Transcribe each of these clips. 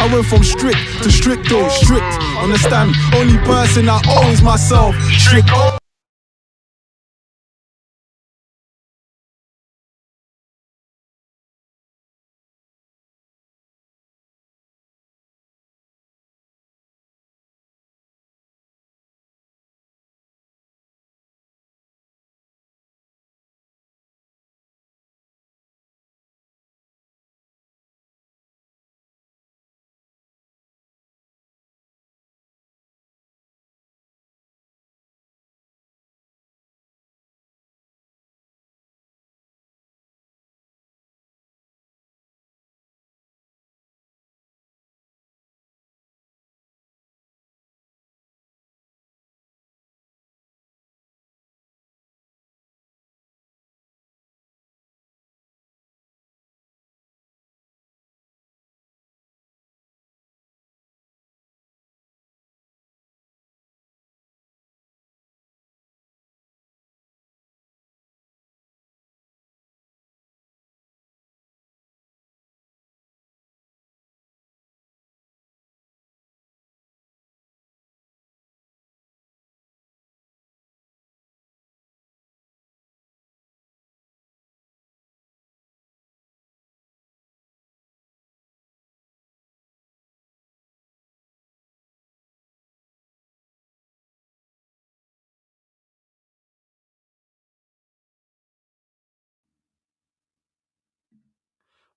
I went from strict to stricto, strict. Understand? Only person I owe is myself. Strict.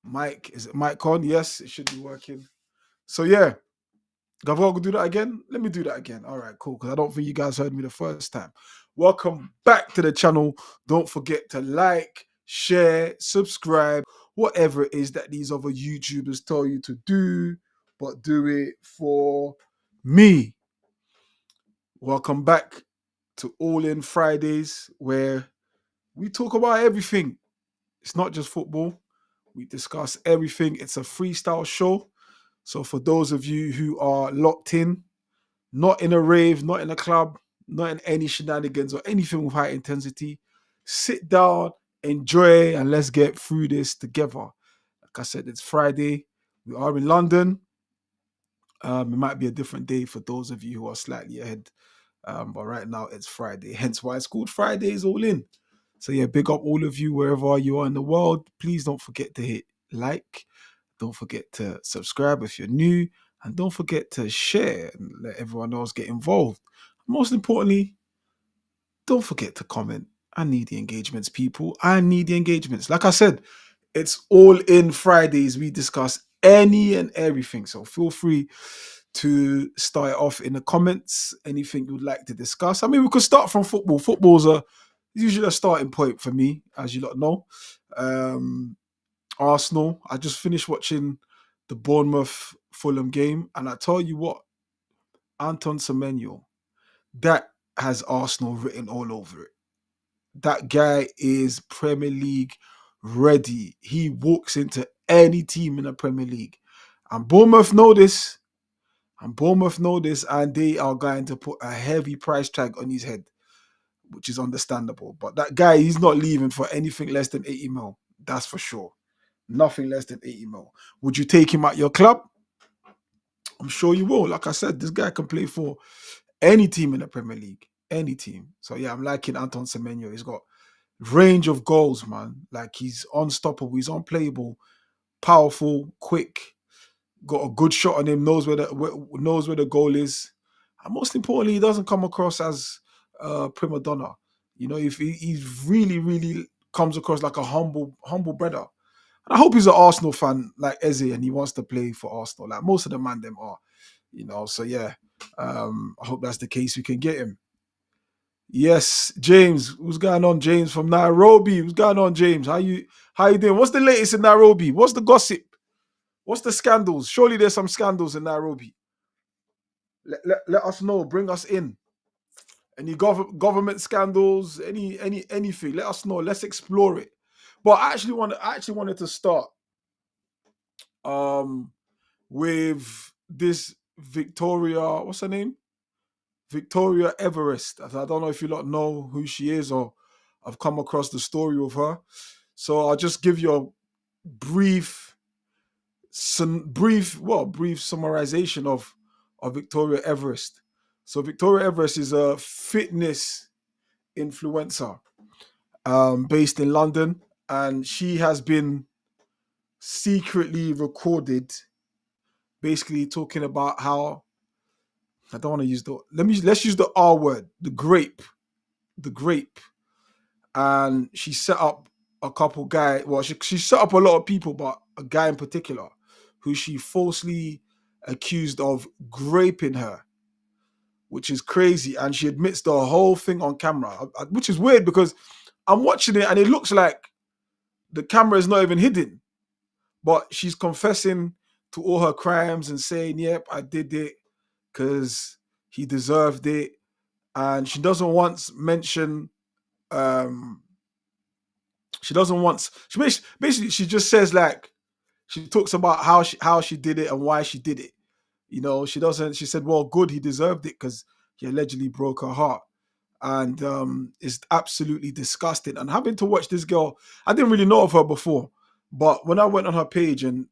Mike, is it Mike on? Yes, it should be working. So yeah, Gavon, go do that again. Let me do that again. All right, cool. Because I don't think you guys heard me the first time. Welcome back to the channel. Don't forget to like, share, subscribe, whatever it is that these other YouTubers tell you to do, but do it for me. Welcome back to All In Fridays, where we talk about everything. It's not just football. We discuss everything. It's a freestyle show. So for those of you who are locked in, not in a rave, not in a club, not in any shenanigans or anything with high intensity, sit down, enjoy, and let's get through this together. Like I said, it's Friday. We are in London. It might be a different day for those of you who are slightly ahead. But right now it's Friday, hence why it's called Fridays All In. So yeah, big up all of you wherever you are in the world. Please don't forget to hit like. Don't forget to subscribe if you're new. And don't forget to share and let everyone else get involved. Most importantly, don't forget to comment. I need the engagements, people. I need the engagements. Like I said, it's All In Fridays. We discuss any and everything. So feel free to start it off in the comments. Anything you'd like to discuss. I mean, we could start from football. Football's usually a starting point for me, as you lot know. Um, Arsenal. I just finished watching the Bournemouth Fulham game, and I tell you what, Anton Semenyo, that has Arsenal written all over it. That guy is Premier League ready. He walks into any team in the Premier League. And Bournemouth know this. And Bournemouth know this. And they are going to put a heavy price tag on his head, which is understandable. But that guy, he's not leaving for anything less than 80 mil. That's for sure. Nothing less than 80 mil. Would you take him at your club? I'm sure you will. Like I said, this guy can play for any team in the Premier League. Any team. So yeah, I'm liking Anton Semenyo. He's got range of goals, man. Like he's unstoppable, he's unplayable, powerful, quick, got a good shot on him, knows where the goal is, and most importantly, he doesn't come across as prima donna. You know, if he really, really comes across like a humble brother. And I hope he's an Arsenal fan like Eze and he wants to play for Arsenal. Like most of the man them are, you know. So yeah, I hope that's the case. We can get him. Yes, James. What's going on, James from Nairobi? What's going on, James? How you doing? What's the latest in Nairobi? What's the gossip? What's the scandals? Surely there's some scandals in Nairobi. Let us know. Bring us in. Any government scandals? Anything? Let us know. Let's explore it. But I actually wanted to start um with this Victoria. What's her name? Victoria Everest. I don't know if you lot know who she is or I've come across the story of her. So I'll just give you a brief some brief summarization of Victoria Everest. So Victoria Everest is a fitness influencer based in London, and she has been secretly recorded, basically talking about how I don't want to use the let's use the R word, the grape, and she set up a couple guy. Well, she set up a lot of people, but a guy in particular who she falsely accused of graping her, which is crazy. And she admits the whole thing on camera, which is weird because I'm watching it and it looks like the camera is not even hidden, but she's confessing to all her crimes and saying, "Yep, I did it because he deserved it." And she doesn't once mention. Um, she doesn't once. Basically she just says like she talks about how she did it and why she did it. You know, she doesn't. She said, "Well, good, he deserved it because he allegedly broke her heart." And it's absolutely disgusting. And having to watch this girl, I didn't really know of her before, but when I went on her page and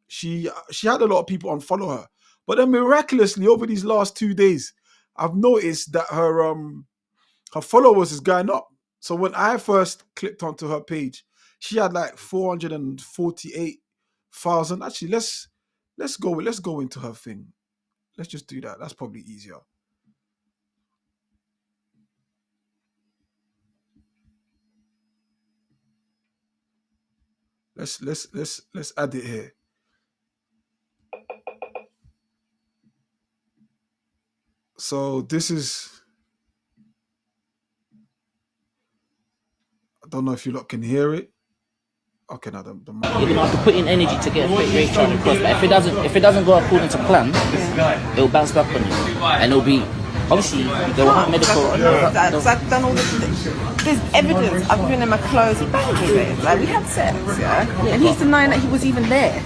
she had a lot of people unfollow her, but then miraculously over these last 2 days, I've noticed that her followers is going up. So when I first clicked onto her page, she had like 448,000. Actually, let's go into her thing. Let's just do that. That's probably easier. Let's add it here. So this is, I don't know if you lot can hear it. Okay, now the mic. You're gonna have to put in energy to get a rate charge across. But if it doesn't go according to plan, it'll bounce back on you, and it'll be obviously they'll have medical. Because I've done all this. There's evidence. I've given him my clothes. He banged me, babe. Like we had sex, yeah. And he's denying that he was even there.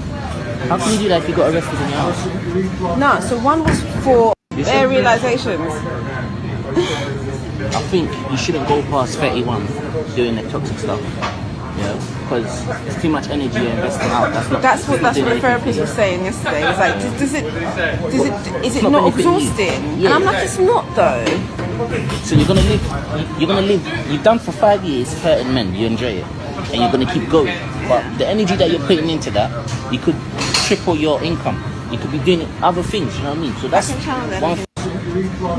How can you do that if you got arrested in your house? No. So one was for their realizations. I think you shouldn't go past 31 doing the toxic stuff. Yeah, because it's too much energy you're investing out. That's what the therapist was saying yesterday. It's like, is it not exhausting? Yeah. And I'm like, it's not though. So you're gonna live. You've done for 5 years hurting men. You enjoy it, and you're gonna keep going. But the energy that you're putting into that, you could triple your income. You could be doing other things. You know what I mean? So that's one.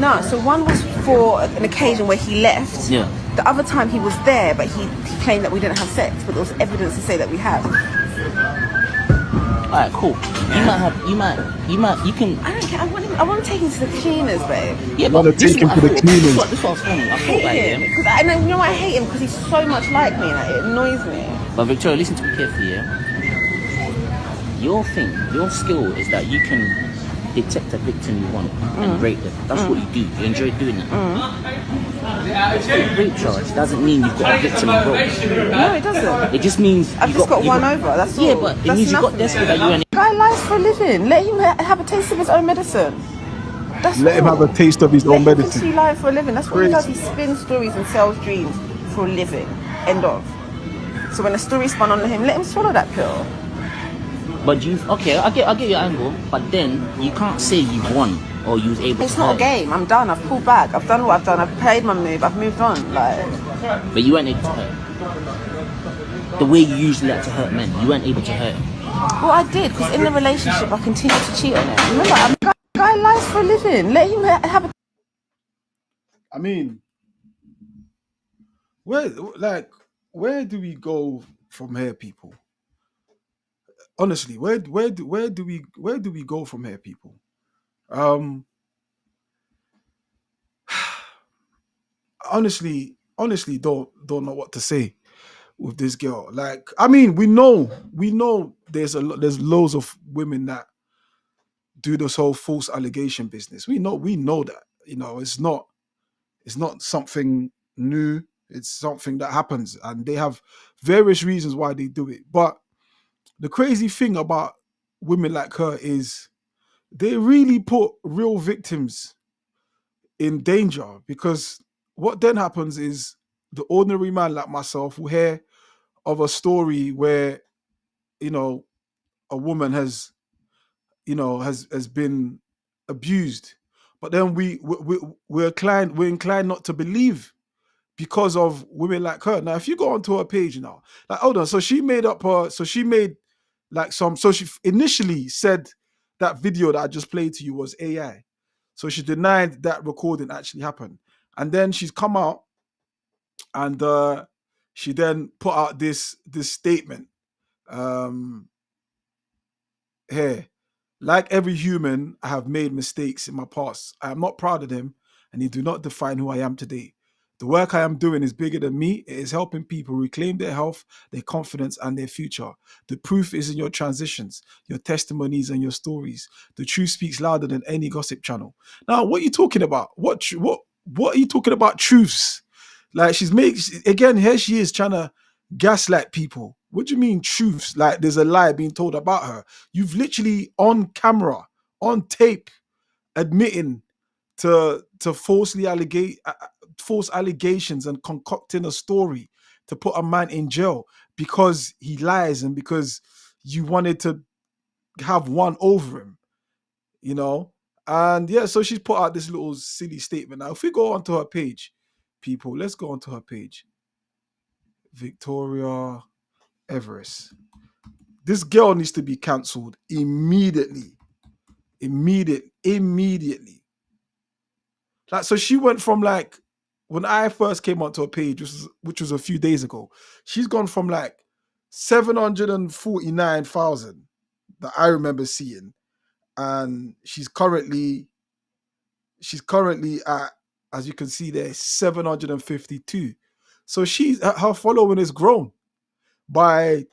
No, so one was for an occasion where he left. Yeah. The other time he was there, but he claimed that we didn't have sex, but there was evidence to say that we have. Alright, cool. You can. I don't care. I want to take him to the cleaners, babe. Yeah, You wanna but this take him is to what the I thought. cleaners. This is what I was funny. I thought I about hate him him. because you know I hate him because he's so much like me, and it annoys me. But Victoria, listen to me carefully, yeah? Your skill is that you can detect a victim you want and rape them. That's what you do. You enjoy doing it. Rape charge doesn't mean you've got a victim involved. No, it doesn't. It just means I've just got one over. That's all. Yeah, but it means you got desperate that you and Guy lies for a living. Let him have a taste of his own medicine. That's Let him all. have a taste of his Let own him medicine. continue lying for a living. That's what he Crazy. does. He spins stories and sells dreams for a living. End of. So when a story spun on him, let him swallow that pill. But I get your angle, but then you can't say you've won or you was able It's to not a hurt. game. I'm done. I've pulled back. I've done what I've done. I've played my move. I've moved on. Like, But you weren't able to hurt. The way you usually like to hurt men, you weren't able to hurt. well, I did because in the relationship, I continued to cheat on him. Remember, guy lies for a living. Let him have a. I mean, where do we go from here, people? Honestly, where do we go from here, people? Um, honestly, don't know what to say with this girl. Like, I mean, we know there's loads of women that do this whole false allegation business. We know that. You know, it's not something new. It's something that happens, and they have various reasons why they do it. But the crazy thing about women like her is they really put real victims in danger, because what then happens is the ordinary man like myself will hear of a story where, you know, a woman has, has been abused, but then we're inclined not to believe because of women like her. Now, if you go onto her page now, like, hold on, so she made like so she initially said that video that I just played to you was AI. So she denied that recording actually happened. And then she's come out and she then put out this statement. Um Here, like every human, I have made mistakes in my past. I am not proud of them, and they do not define who I am today. The work I am doing is bigger than me. It is helping people reclaim their health, their confidence, and their future. The proof is in your transitions, your testimonies, and your stories. The truth speaks louder than any gossip channel. Now, what are you talking about? What are you talking about? Truths? Like again. Here she is trying to gaslight people. What do you mean truths? Like there's a lie being told about her. You've literally on camera, on tape, admitting to false allegations and concocting a story to put a man in jail because he lies and because you wanted to have one over him, you know? And yeah, so she's put out this little silly statement. Now, if we go onto her page, people, let's go onto her page. Victoria Everest. This girl needs to be cancelled immediately. Immediately. Like, so she went from like when I first came onto her page, which was a few days ago, she's gone from like 749,000 that I remember seeing, and she's currently at, as you can see there, 752. So her following has grown by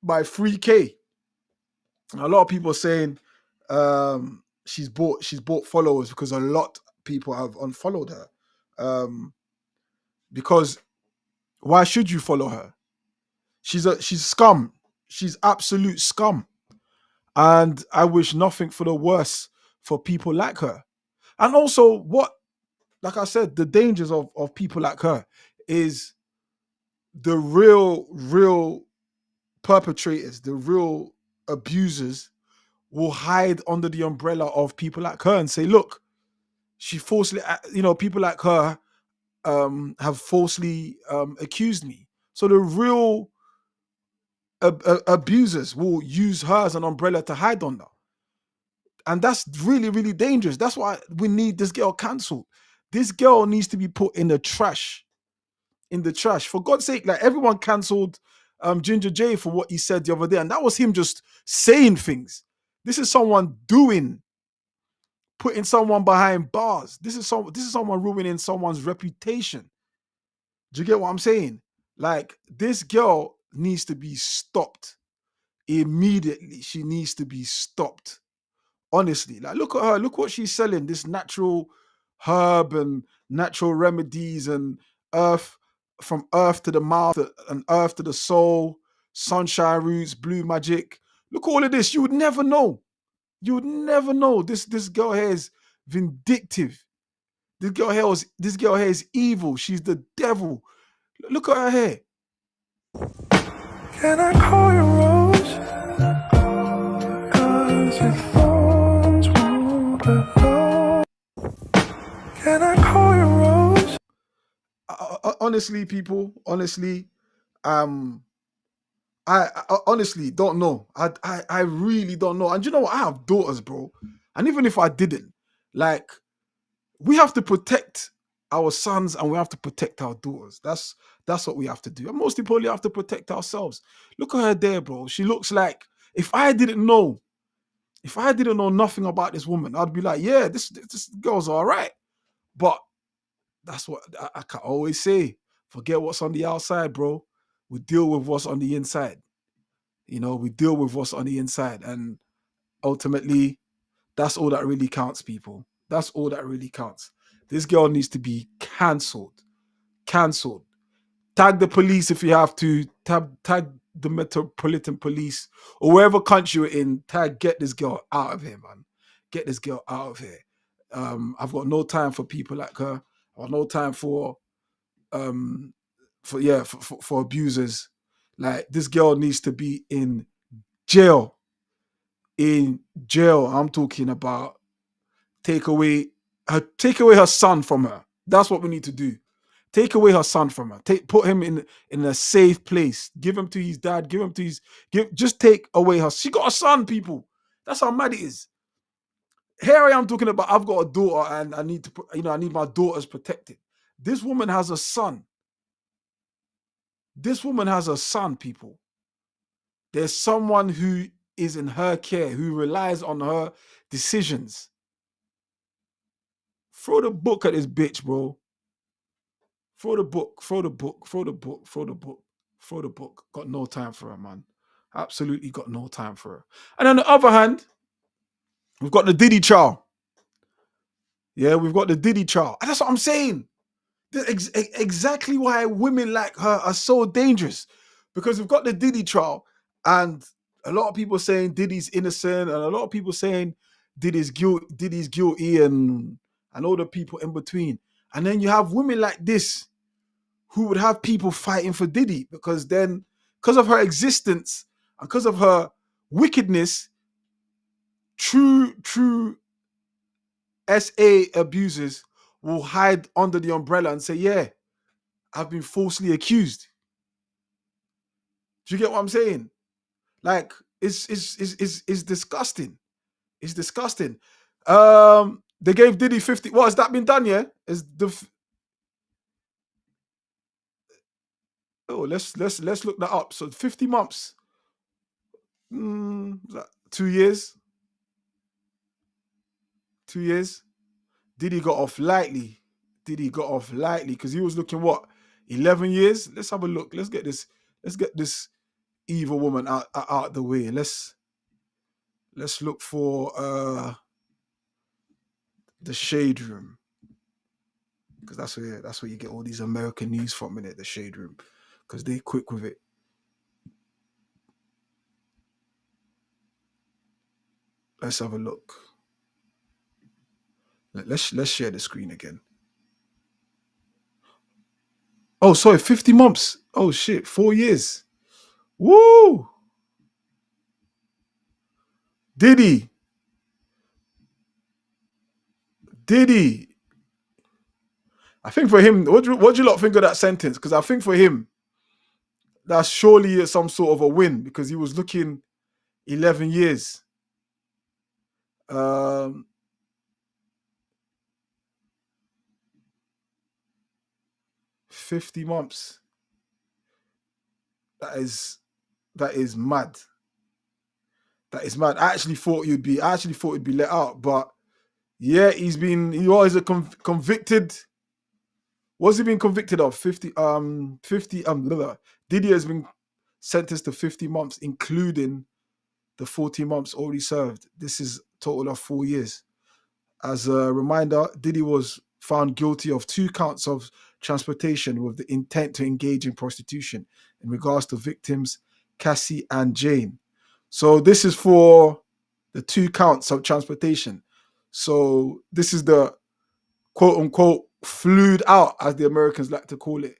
3K. A lot of people are saying she's bought followers because a lot of people have unfollowed her. Because why should you follow her? She's scum. She's absolute scum. And I wish nothing for the worse for people like her. And also, like I said, the dangers of people like her is the real perpetrators, the real abusers will hide under the umbrella of people like her and say, look, she falsely, people like her have falsely accused me. So the real abusers will use her as an umbrella to hide under. And that's really, really dangerous. That's why we need this girl cancelled. This girl needs to be put in the trash. In the trash. For God's sake, like everyone cancelled Ginger J for what he said the other day. And that was him just saying things. This is someone putting someone behind bars. This is someone ruining someone's reputation. Do you get what I'm saying? Like, this girl needs to be stopped immediately. She needs to be stopped. Honestly, like, look at her. Look what she's selling. This natural herb and natural remedies and from earth to the mouth and earth to the soul, sunshine roots, blue magic. Look at all of this. You would never know. You would never know. This girl here is vindictive. This girl here is evil. She's the devil. Look at her hair. Can I call you Rose? 'Cause your thorns won't alone. Can I call you Rose? Honestly, people, I honestly don't know. I really don't know. And you know what? I have daughters, bro. And even if I didn't, like, we have to protect our sons and we have to protect our daughters. That's what we have to do. And most importantly, we have to protect ourselves. Look at her there, bro. She looks like, if I didn't know nothing about this woman, I'd be like, yeah, this girl's all right. But that's what I can always say. Forget what's on the outside, bro. We deal with what's on the inside. We deal with what's on the inside. And ultimately, that's all that really counts, people. That's all that really counts. This girl needs to be cancelled. Cancelled. Tag the police if you have to. Tag the Metropolitan Police or wherever country you're in. Get this girl out of here, man. Get this girl out of here. I've got no time for people like her. I've got no time for abusers. Like, this girl needs to be in jail. in jail. I'm talking about take away her son from her. That's what we need to do. Take away her son from her. Put him in a safe place. Give him to his dad. Give him to his just take away her. She got a son, people. That's how mad it is. Here I am talking about I've got a daughter and I need to I need my daughters protected. This woman has a son. This woman has a son, people. There's someone who is in her care, who relies on her decisions. Throw the book at this bitch, bro. Throw the book. Got no time for her, man. Absolutely got no time for her. And on the other hand, we've got the Diddy trial. Yeah, we've got the Diddy trial. And that's what I'm saying. Exactly why women like her are so dangerous. Because we've got the Diddy trial, and a lot of people saying Diddy's innocent, and a lot of people saying Diddy's guilty, and all the people in between. And then you have women like this who would have people fighting for Diddy because of her existence and because of her wickedness, true SA abusers will hide under the umbrella and say, yeah, I've been falsely accused. Do you get what I'm saying? Like, it's disgusting. It's disgusting. They gave Diddy 50. What has that been done? Yeah, let's look that up. So 50 months. 2 years. 2 years. Diddy got off lightly. Because he was looking what? 11 years. Let's have a look. Let's get this evil woman out the way. Let's look for the Shade Room, because that's where you get all these American news from, innit? The Shade Room, because they quick with it. Let's have a look. Let's share the screen again. Oh, sorry, 50 months. Oh shit, 4 years. Woo! Diddy. I think for him, what do you lot think of that sentence? Because I think for him, that's surely some sort of a win, because he was looking 11 years. 50 months. That is mad. That is mad. I actually thought he'd be let out, but yeah, he was a convicted. What's he been convicted of? 50. Diddy has been sentenced to 50 months, including the 40 months already served. This is a total of 4 years. As a reminder, Diddy was found guilty of 2 counts of transportation with the intent to engage in prostitution in regards to victims Cassie and Jane. So this is for the 2 counts of transportation. So this is the quote unquote flued out, as the Americans like to call it.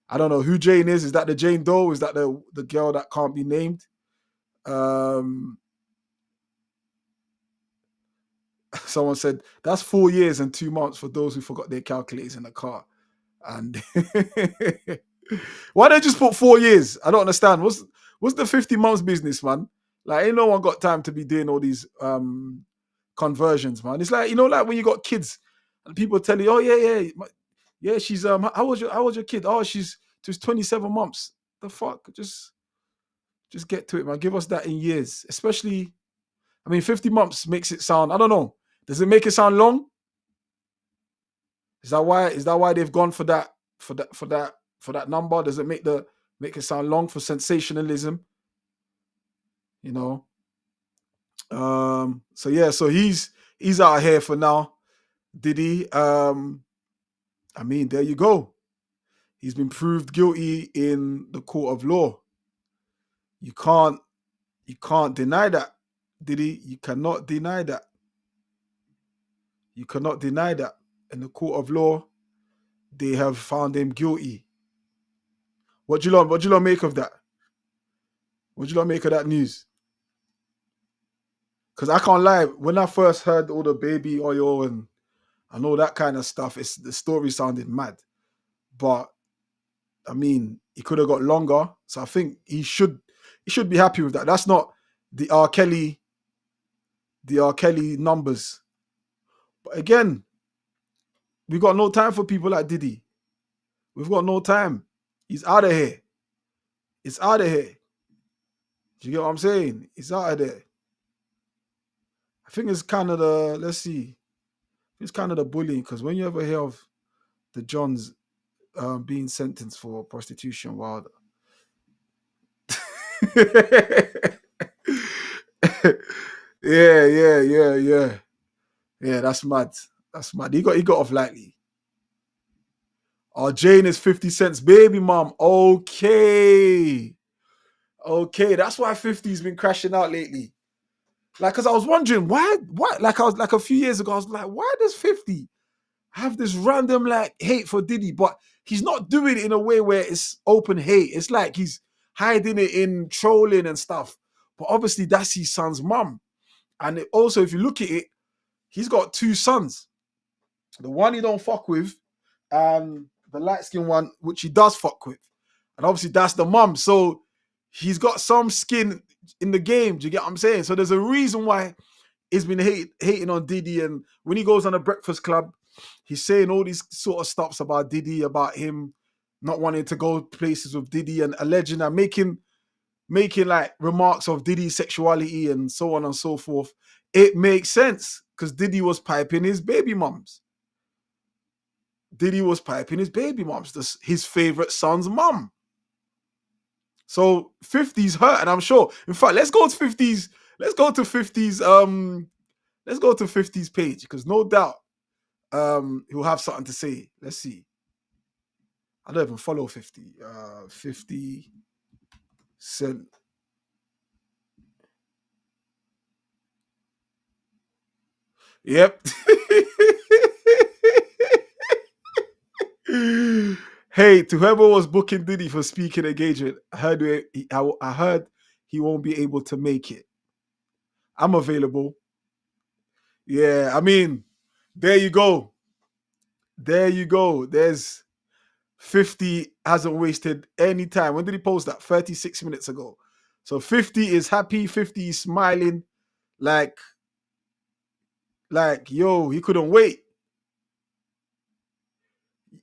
I don't know who Jane is. Is that the Jane Doe? Is that the girl that can't be named? Someone said that's 4 years and 2 months for those who forgot their calculators in the car. And why they just put 4 years? I don't understand. What's the 50 months business, man? Like, ain't no one got time to be doing all these conversions, man. It's like, like when you got kids and people tell you, oh yeah, she's how was your kid? Oh, she's 27 months. The fuck? Just get to it, man. Give us that in years. Especially, 50 months makes it sound, I don't know. Does it make it sound long? Is that why they've gone for that number? Does it make it sound long for sensationalism? So yeah, so he's out here for now. Diddy. There you go. He's been proved guilty in the court of law. You can't deny that, Diddy. You cannot deny that. You cannot deny that. In the court of law, they have found him guilty. What do you lot make of that? What do you lot make of that news? Because I can't lie, when I first heard all the baby oil and all that kind of stuff, the story sounded mad. But I mean, he could have got longer, so I think he should be happy with that. That's not the R. Kelly numbers. But again, we got no time for people like Diddy. We've got no time. He's out of here. It's out of here. Do you get what I'm saying? It's out of there. I think it's kind of the, let's see, it's kind of the bullying, because when you ever hear of the Johns being sentenced for prostitution, well, yeah, that's mad. That's mad. He got off lightly. Oh, Jane is 50 Cent's baby mom. Okay, that's why 50's been crashing out lately. Like, because I was wondering why, like, I was like a few years ago, I was like, why does 50 have this random like hate for Diddy? But he's not doing it in a way where it's open hate. It's like he's hiding it in trolling and stuff. But obviously that's his son's mum. And also, if you look at it, he's got two sons. The one he don't fuck with, and the light-skinned one, which he does fuck with. And obviously that's the mum. So he's got some skin in the game. Do you get what I'm saying? So there's a reason why he's been hating on Diddy. And when he goes on a Breakfast Club, he's saying all these sort of stuffs about Diddy, about him not wanting to go places with Diddy, and alleging and making like remarks of Diddy's sexuality and so on and so forth. It makes sense, because Diddy was piping his baby mums. His favorite son's mum. So 50's hurt, and I'm sure. In fact, let's go to 50's. Let's go to 50's page, because no doubt he'll have something to say. Let's see. I don't even follow 50. 50 Cent. Yep. Hey, to whoever was booking Diddy for speaking engagement, I heard he won't be able to make it. I'm available. Yeah, I mean, there you go. There's 50 hasn't wasted any time. When did he post that? 36 minutes ago. So 50 is happy. 50 is smiling. Like, yo, he couldn't wait.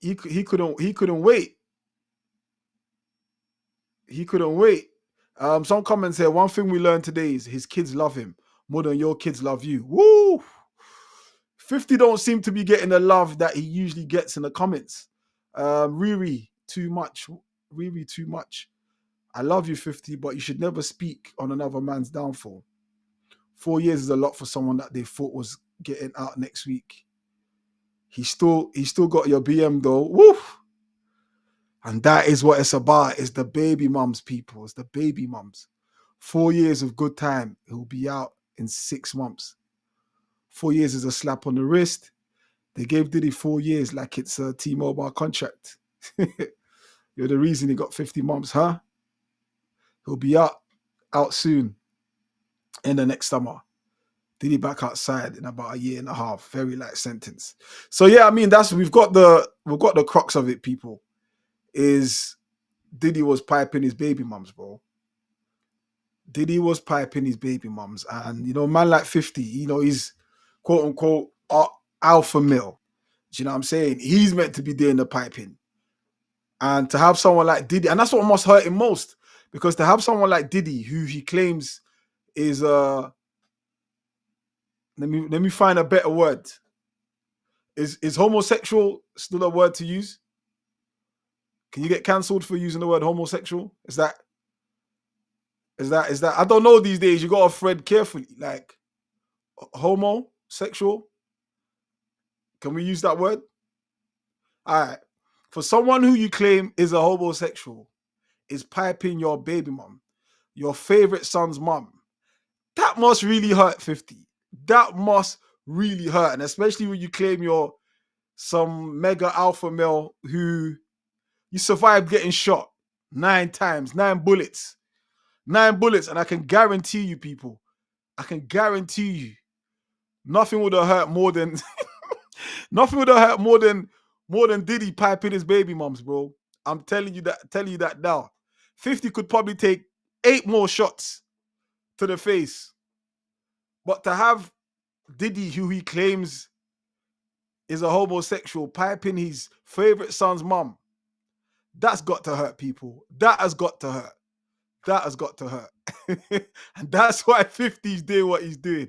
He couldn't wait. He couldn't wait. Some comments here. One thing we learned today is his kids love him more than your kids love you. Woo! 50 don't seem to be getting the love that he usually gets in the comments. Riri, too much. Riri, too much. I love you, 50, but you should never speak on another man's downfall. 4 years is a lot for someone that they thought was getting out next week. He still got your BM though. Woo! And that is what it's about. It's the baby mums, people. It's the baby mums. 4 years of good time. He'll be out in 6 months. 4 years is a slap on the wrist. They gave Diddy 4 years like it's a T-Mobile contract. You're the reason he got 50 months, huh? He'll be out soon in the next summer. Diddy back outside in about a year and a half. Very light sentence. So yeah, I mean, we've got the crux of it, people. Is Diddy was piping his baby mums, bro. Diddy was piping his baby mums. And, man like 50, he's quote unquote alpha male. Do you know what I'm saying? He's meant to be doing the piping. And to have someone like Diddy, and that's what must hurt him most, because to have someone like Diddy, who he claims is let me find a better word. Is homosexual still a word to use? Can you get cancelled for using the word homosexual? Is that? I don't know these days. You gotta thread carefully. Like homosexual. Can we use that word? All right. For someone who you claim is a homosexual, is piping your baby mom, your favorite son's mom, that must really hurt 50. That must really hurt. And especially when you claim you're some mega alpha male who you survived getting shot 9 times, 9 bullets. 9 bullets. And I can guarantee you, people, I can guarantee you, nothing would have hurt more than nothing would have hurt more than Diddy piping his baby mums, bro. I'm telling you that now. 50 could probably take 8 more shots to the face. But to have Diddy, who he claims is a homosexual, piping his favorite son's mum, that's got to hurt people. That has got to hurt. That has got to hurt. And that's why 50's doing what he's doing.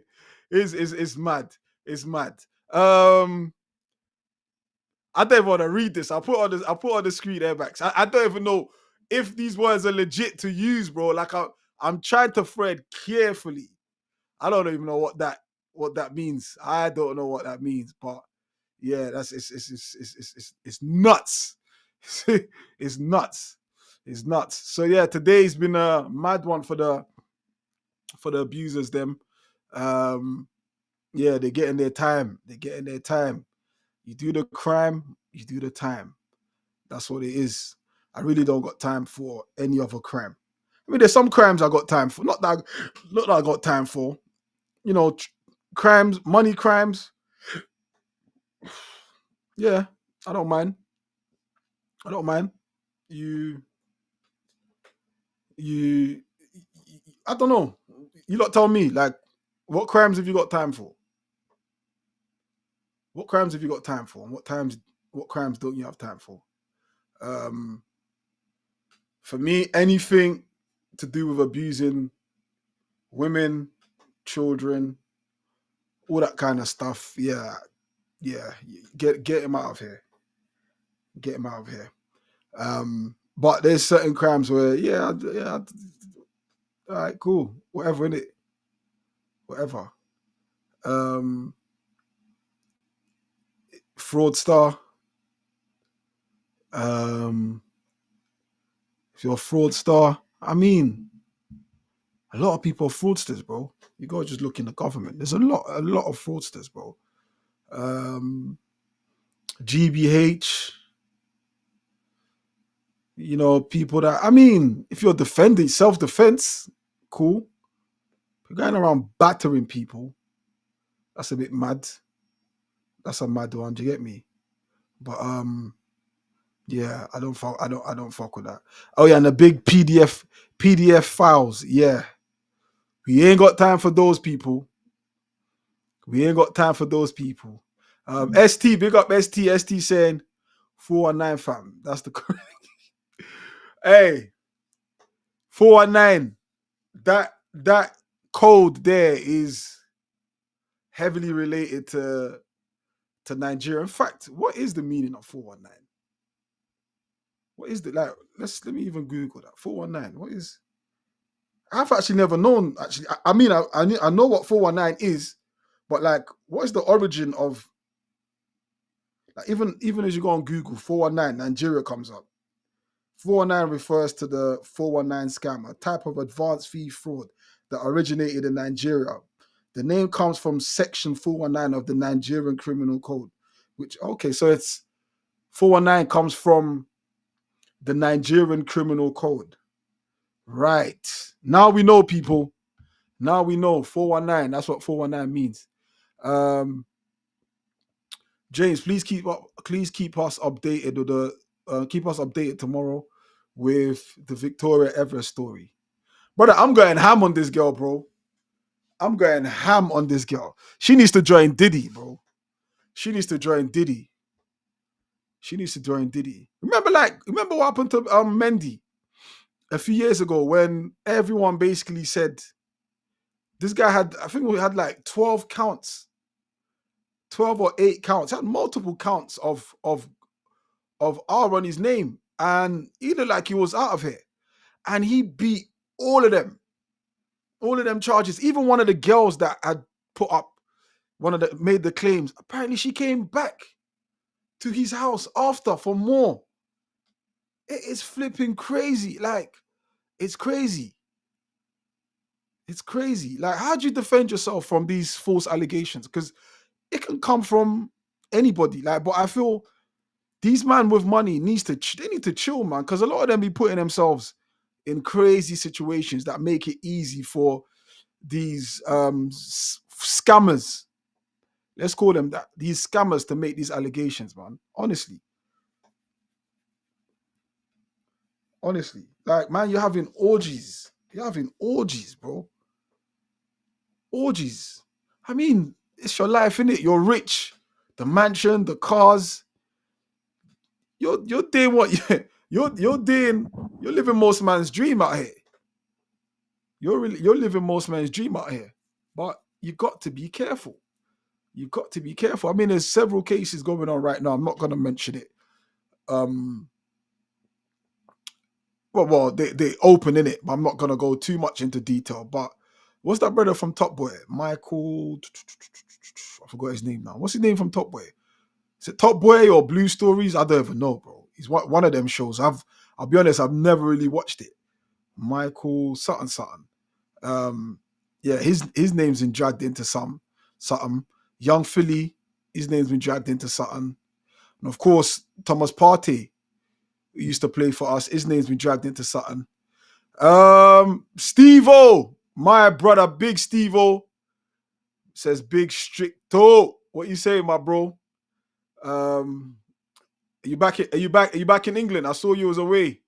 It's mad. It's mad. I don't even want to read this. I put on the screen airbags. I don't even know if these words are legit to use, bro. Like I'm trying to thread carefully. I don't even know what that means. I don't know what that means, but yeah, it's nuts. It's nuts. It's nuts. So yeah, today's been a mad one for the abusers. Them, yeah, they're getting their time. They're getting their time. You do the crime, you do the time. That's what it is. I really don't got time for any other crime. I mean, there's some crimes I got time for. Not that I got time for. You know, crimes, money crimes. Yeah, I don't mind. I don't mind. You, I don't know. You lot tell me, like, what crimes have you got time for? What crimes have you got time for? And what crimes don't you have time for? For me, anything to do with abusing women, children, all that kind of stuff. Yeah. Get him out of here. Get him out of here. But there's certain crimes where, all right, cool, whatever, innit? Whatever. Fraudster. If you're a fraudster, I mean, a lot of people are fraudsters, bro. You gotta just look in the government. There's a lot of fraudsters, bro. GBH, you know, people that, I mean, if you're defending self-defense, cool. But going around battering people, that's a bit mad. That's a mad one. Do you get me? But yeah, I don't fuck with that. Oh yeah, and the big PDF files. Yeah, we ain't got time for those people. We ain't got time for those people. ST, big up ST. ST saying 419 fam. That's the correct. Hey, 419. That code there is heavily related to Nigeria. In fact, what is the meaning of 419? What is the, like? Let me even Google that. 419. What is? I've actually never known. Actually, I mean, I know what 419 is, but like, what is the origin of? Like, even as you go on Google, 419 Nigeria comes up. 419 refers to the 419 scam, a type of advanced fee fraud that originated in Nigeria. The name comes from Section 419 of the Nigerian Criminal Code, which, okay, so it's 419 comes from the Nigerian Criminal Code. Right. Now we know, people. Now we know 419. That's what 419 means. James, please keep us updated with keep us updated tomorrow with the Victoria Everest story. Brother, I'm going ham on this girl, bro. I'm going ham on this girl. She needs to join Diddy, bro. She needs to join Diddy. Remember what happened to Mendy a few years ago when everyone basically said this guy had, I think we had like 12 counts, 12 or 8 counts, had multiple counts of R on his name, and he looked like he was out of here, and he beat all of them charges. Even one of the girls that had put up made the claims, apparently she came back to his house after for more. It is flipping crazy. Like, it's crazy. It's crazy. Like, how do you defend yourself from these false allegations? Because it can come from anybody. Like, but I feel these man with money they need to chill, man. Because a lot of them be putting themselves in crazy situations that make it easy for scammers. Let's call them that. These scammers to make these allegations, man. Honestly, like, man, you're having orgies. You're having orgies, bro. Orgies. I mean, it's your life, innit? You're rich. The mansion, the cars. You're doing what you're doing. You're living most man's dream out here. You're living most man's dream out here. But you got to be careful. You've got to be careful. I mean, there's several cases going on right now. I'm not going to mention it. Well, they open in it, but I'm not going to go too much into detail. But what's that brother from Top Boy? Michael, I forgot his name now. What's his name from Top Boy? Is it Top Boy or Blue Stories? I don't even know, bro. He's one of them shows. I'll be honest, I've never really watched it. Michael something. Yeah, his name's been dragged into something. Young Philly, his name's been dragged into something. And of course, Thomas Partey, who used to play for us, his name's been dragged into something. Steve-O, my brother, Big Steve-O, says Big Stricto. What you say, my bro? Are you back in England? I saw you was away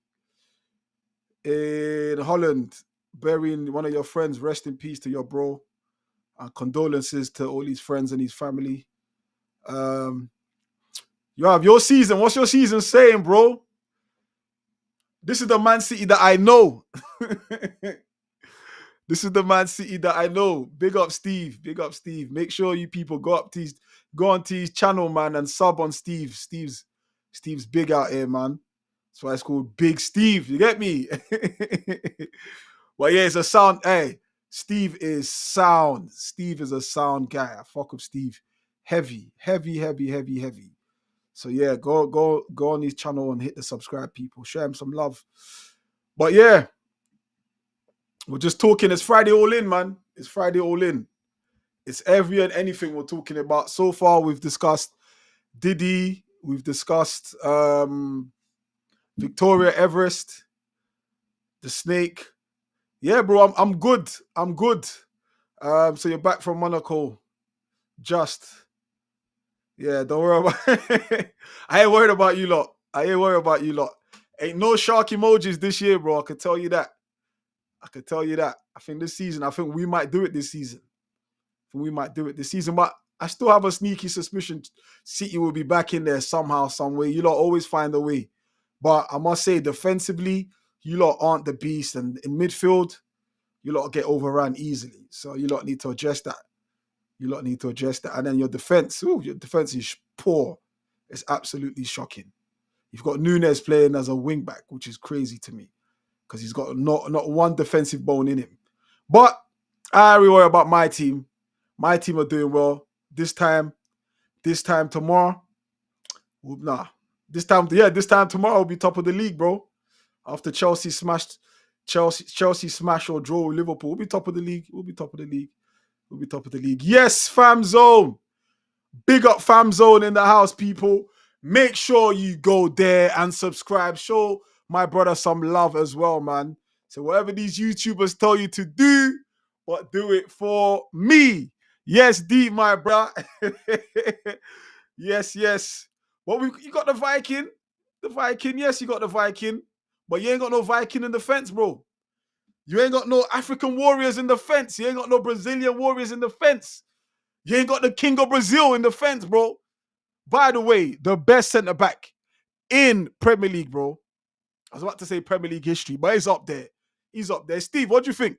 in Holland, burying one of your friends. Rest in peace to your bro. And condolences to all his friends and his family. You have your season. What's your season saying, bro? This is the Man City that I know. This is the Man City that I know. Big up Steve. Big up Steve. Make sure you people go onto his channel, man, and sub on Steve. Steve's big out here, man. That's why it's called Big Steve. You get me? Well, yeah, it's a sound. Hey, Steve is sound. Steve is a sound guy. I fuck with Steve. Heavy. So yeah, go on his channel and hit the subscribe, people. Show him some love. But yeah, we're just talking. It's Friday all in, man. It's Friday all in. It's every and anything we're talking about. So far, we've discussed Diddy. We've discussed Victoria Everest, the snake. Yeah, bro, I'm good. So you're back from Monaco. Just. Yeah, don't worry about I ain't worried about you lot. Ain't no shark emojis this year, bro. I can tell you that. I think this season, we might do it this season. But I still have a sneaky suspicion City will be back in there somehow, some way. You lot always find a way. But I must say, defensively, you lot aren't the beast. And in midfield, you lot get overrun easily. So you lot need to address that. And then your defense is poor. It's absolutely shocking. You've got Nunes playing as a wing back, which is crazy to me because he's got not one defensive bone in him. But I don't worry about my team. My team are doing well. This time tomorrow. This time tomorrow will be top of the league, bro. After Chelsea smash or draw with Liverpool, we'll be top of the league. Yes, Fam Zone. Big up Fam Zone in the house, people. Make sure you go there and subscribe. Show my brother some love as well, man. So whatever these YouTubers tell you to do, but do it for me. Yes, D, my bro. Yes. Well, you got the Viking. Yes, you got the Viking. But you ain't got no Viking in the fence, bro. You ain't got no African warriors in the fence. You ain't got no Brazilian warriors in the fence. You ain't got the King of Brazil in the fence, bro. By the way, the best centre-back in Premier League, bro. I was about to say Premier League history, but he's up there. Steve, what do you think?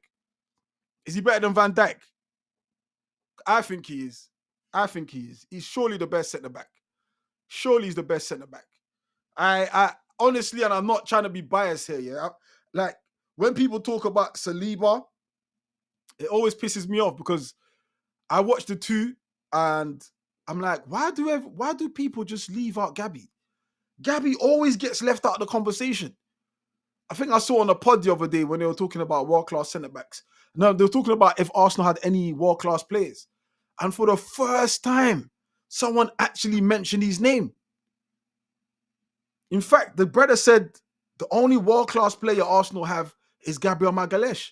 Is he better than Van Dijk? I think he is. He's surely the best centre-back. He's the best centre-back. I honestly, and I'm not trying to be biased here, yeah? Like, when people talk about Saliba, it always pisses me off because I watch the two and I'm like, why do people just leave out Gabby? Gabby always gets left out of the conversation. I think I saw on a pod the other day when they were talking about world-class centre-backs. No, they were talking about if Arsenal had any world-class players. And for the first time, someone actually mentioned his name. In fact, the brother said the only world-class player Arsenal have is Gabriel Magalhaes.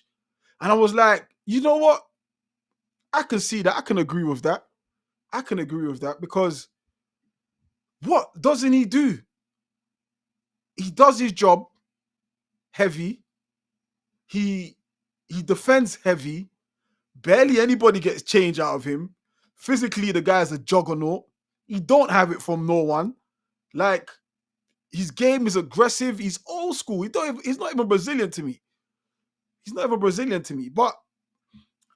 And I was like, you know what? I can see that. I can agree with that. I can agree with that because what doesn't he do? He does his job heavy. He he defends heavy. Barely anybody gets change out of him. Physically, the guy's a juggernaut. He don't have it from no one. Like his game is aggressive. He's old school. He's not even Brazilian to me. He's not even Brazilian to me. But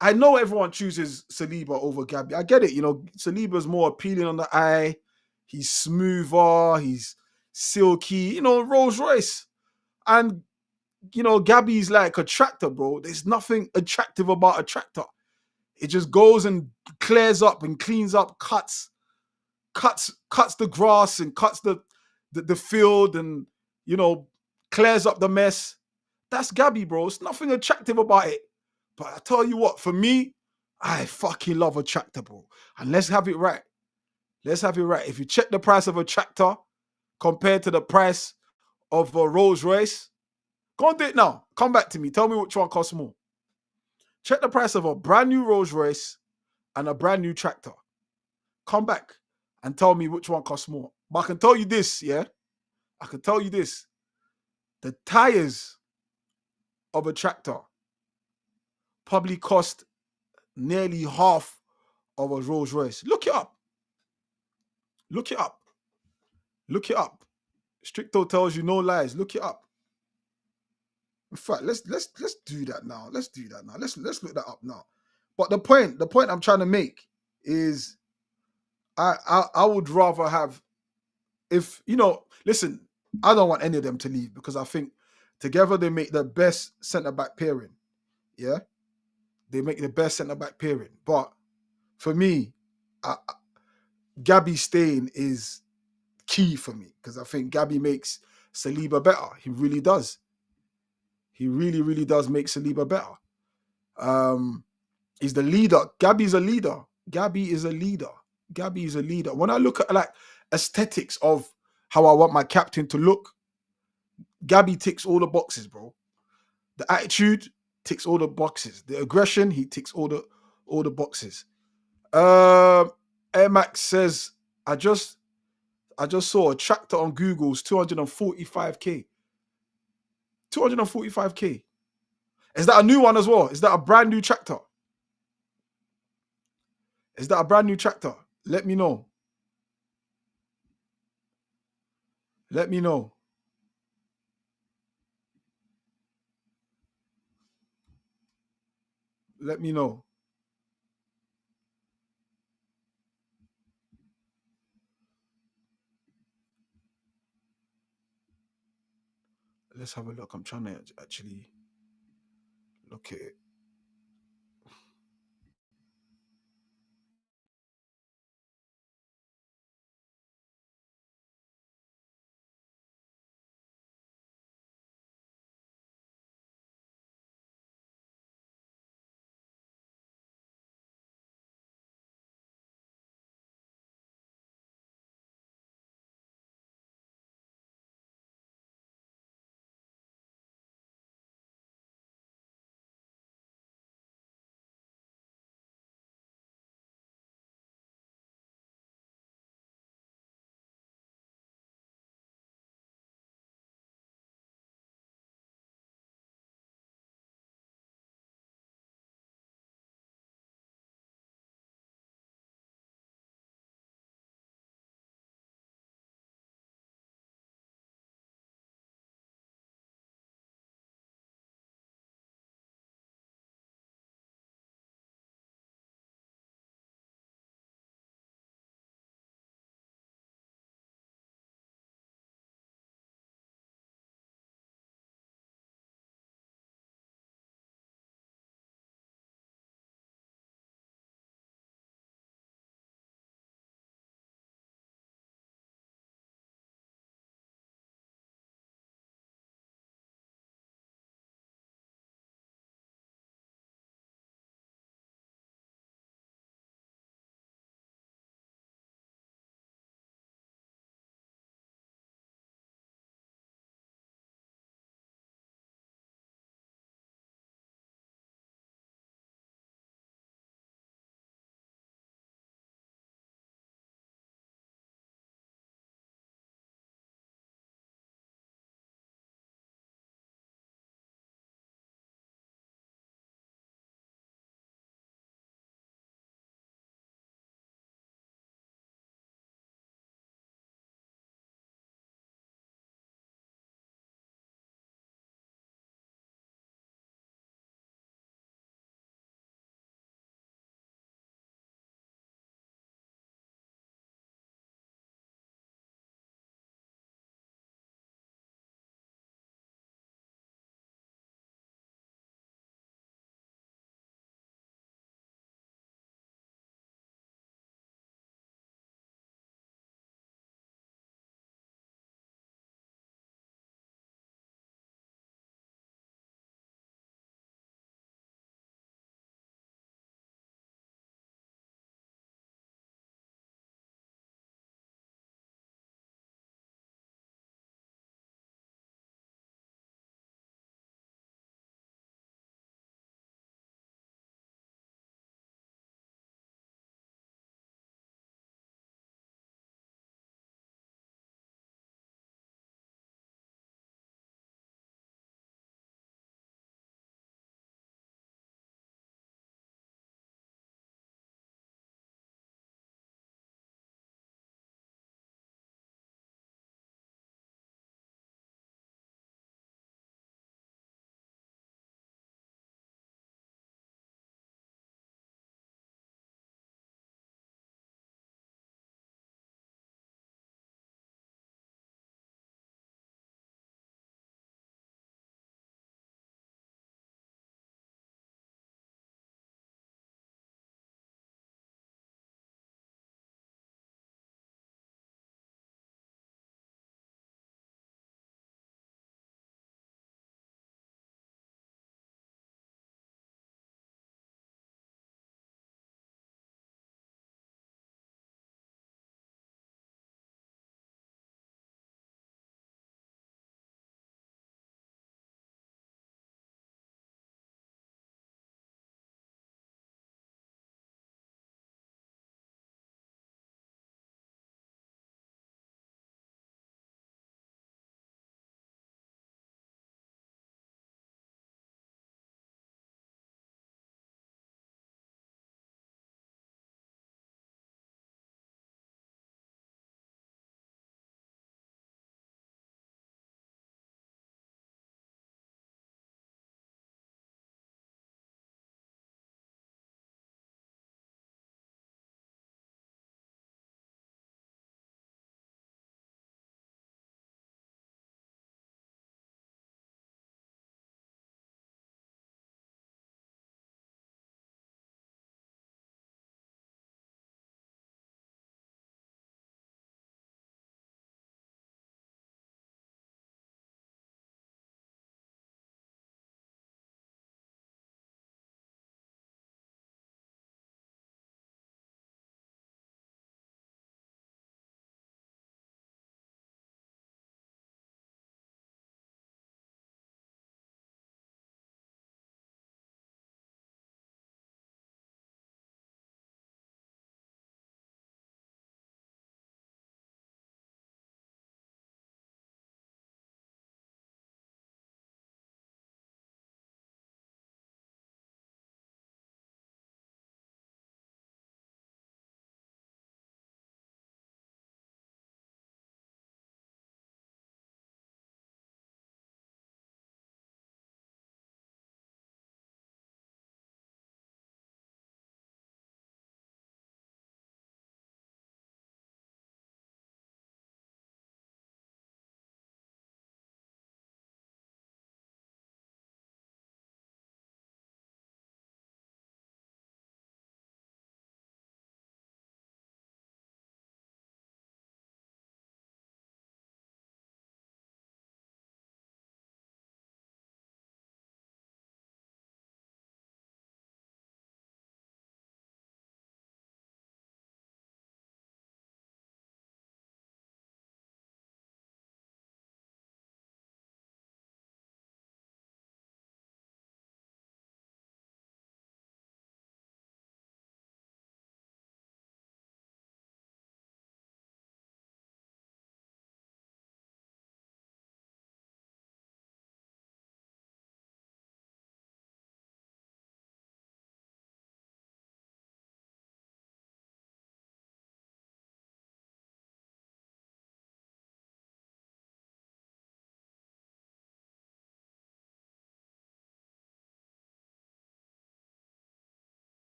I know everyone chooses Saliba over Gabby. I get it. You know, Saliba's more appealing on the eye. He's smoother. He's silky. You know, Rolls Royce. And you know, Gabby's like a tractor, bro. There's nothing attractive about a tractor. It just goes and clears up and cleans up, cuts the grass and cuts the field and you know clears up the mess. That's Gabby, bro. It's nothing attractive about it. But I tell you what, for me, I fucking love a tractor, bro. And let's have it right. Let's have it right. If you check the price of a tractor compared to the price of a Rolls Royce, go and do it now. Come back to me. Tell me which one costs more. Check the price of a brand new Rolls Royce and a brand new tractor. Come back and tell me which one costs more. But I can tell you this, yeah? I can tell you this. The tires of a tractor probably cost nearly half of a Rolls Royce. Look it up. Look it up. Look it up. Stricto tells you no lies. Look it up. In fact, let's do that now. Let's do that now. Let's look that up now. But the point I'm trying to make is I would rather have if you know, listen, I don't want any of them to leave because I think together they make the best centre back pairing. Yeah, they make the best centre back pairing. But for me, Gabby staying is key for me because I think Gabby makes Saliba better. He really does. He really, really does make Saliba better. He's the leader. Gabby's a leader. Gabby is a leader. Gabby is a leader. When I look at like aesthetics of how I want my captain to look, Gabby ticks all the boxes, bro. The attitude ticks all the boxes. The aggression, he ticks all the boxes. Air Max says, I just saw a tractor on Google's 245k. 245k. Is that a new one as well? Is that a brand new tractor? Is that a brand new tractor? Let me know. Let me know. Let me know. Let's have a look. I'm trying to actually look at it.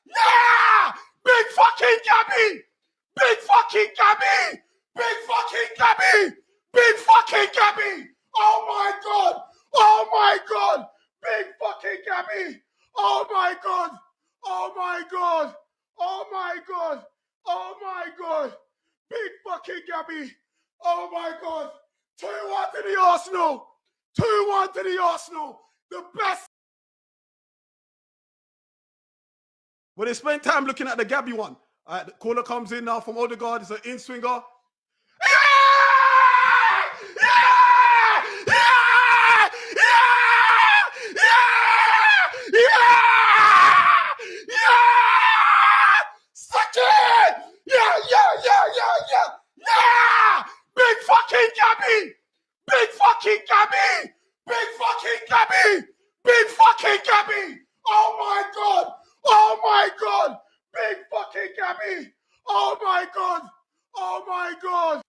Yeah! Big fucking Gabby! Big fucking Gabby! Big fucking Gabby! Big fucking Gabby! Oh my god! Oh my god! Big fucking Gabby! Oh my god! Oh my god! Oh my god! Oh my god! Big fucking Gabby! Oh my god! 2-1 to the Arsenal! 2-1 to the Arsenal! The best. Well, they spent time looking at the Gabby one. All right, the caller comes in now from Odegaard. It's an in-swinger. Yeah! Yeah! Yeah! Yeah! Yeah! Yeah! Yeah! Suck it! Yeah! Yeah! Big fucking Gabby! Big fucking Gabby! Big fucking Gabby! Big fucking Gabby! Oh my god! Oh my god! Big fucking Gabby! Oh my god! Oh my god!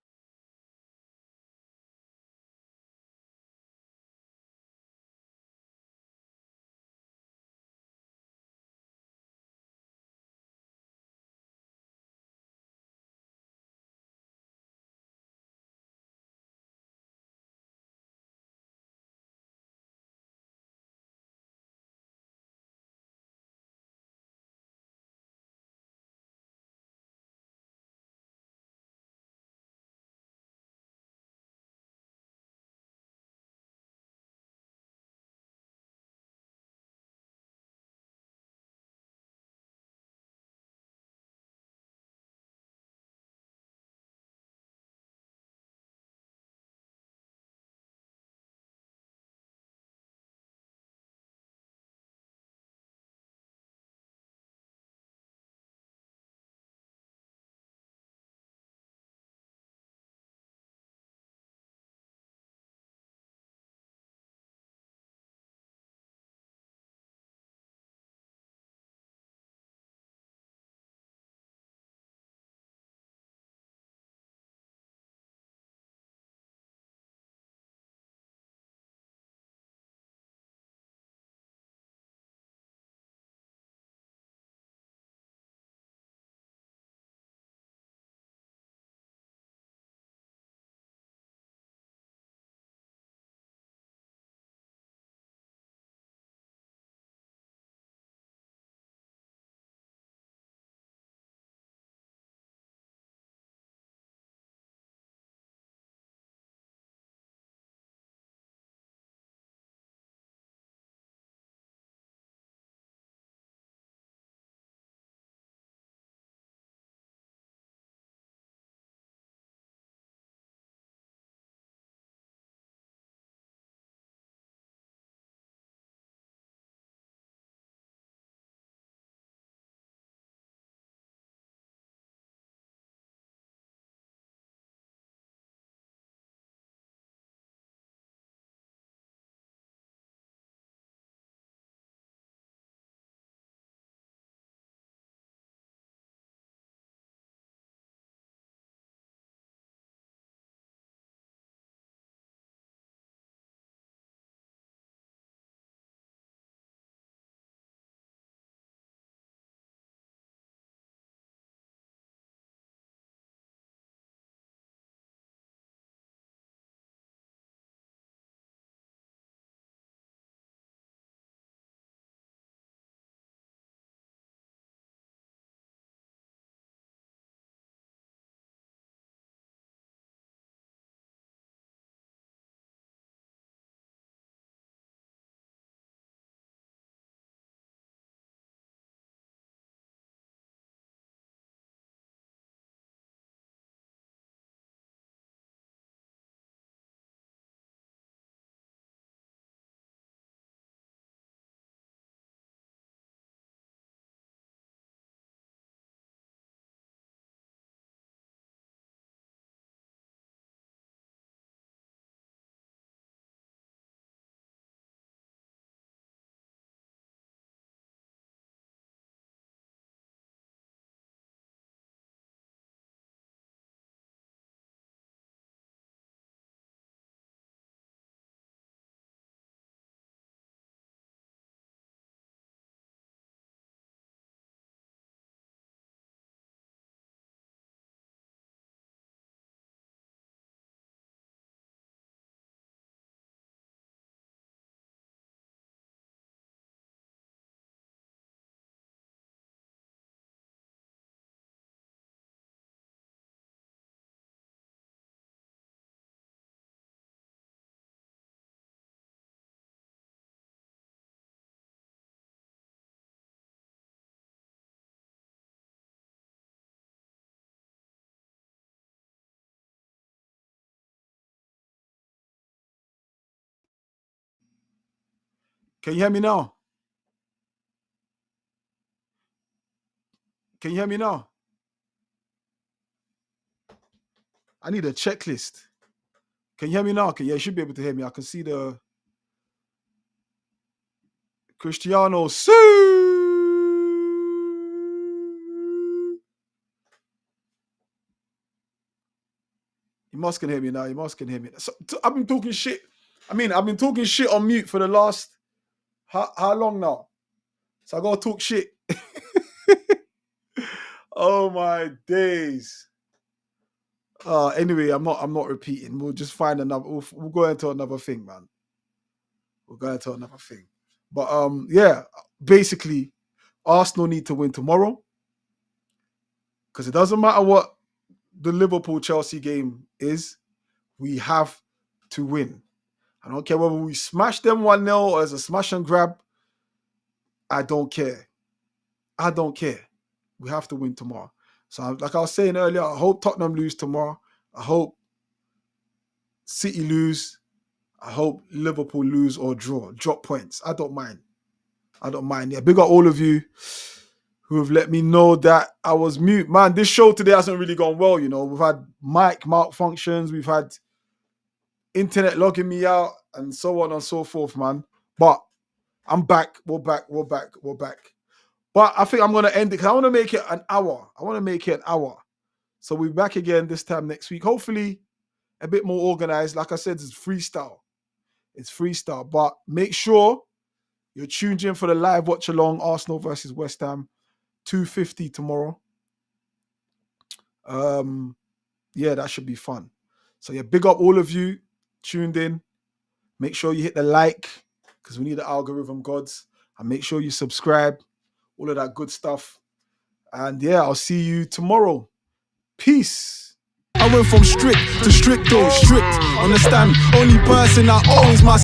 Can you hear me now? Can you hear me now? I need a checklist. Can you hear me now? Okay, yeah, you should be able to hear me. I can see the Cristiano. You must can hear me now. You must can hear me. So, I've been talking shit. I mean, I've been talking shit on mute for the last how long now? So I gotta talk shit. Oh my days. Anyway, I'm not repeating. We'll just find another. We'll go into another thing, man. We'll go into another thing. But yeah, basically, Arsenal need to win tomorrow because it doesn't matter what the Liverpool-Chelsea game is. We have to win. I don't care whether we smash them 1-0 or as a smash and grab. I don't care. I don't care. We have to win tomorrow. So, like I was saying earlier, I hope Tottenham lose tomorrow. I hope City lose. I hope Liverpool lose or draw. Drop points. I don't mind. I don't mind. Yeah, big up all of you who have let me know that I was mute. Man, this show today hasn't really gone well, you know. We've had mic malfunctions. We've had internet logging me out and so on and so forth, man. But I'm back. We're back. But I think I'm going to end it because I want to make it an hour. So we'll be back again this time next week. Hopefully a bit more organized. Like I said, it's freestyle. But make sure you're tuned in for the live watch along. Arsenal versus West Ham, 2:50 tomorrow. Yeah, that should be fun. So yeah, big up all of you tuned in. Make sure you hit the like because we need the algorithm gods. And make sure you subscribe. All of that good stuff. And yeah, I'll see you tomorrow. Peace. I went from strict to stricto, strict. Understand? Only person that owns my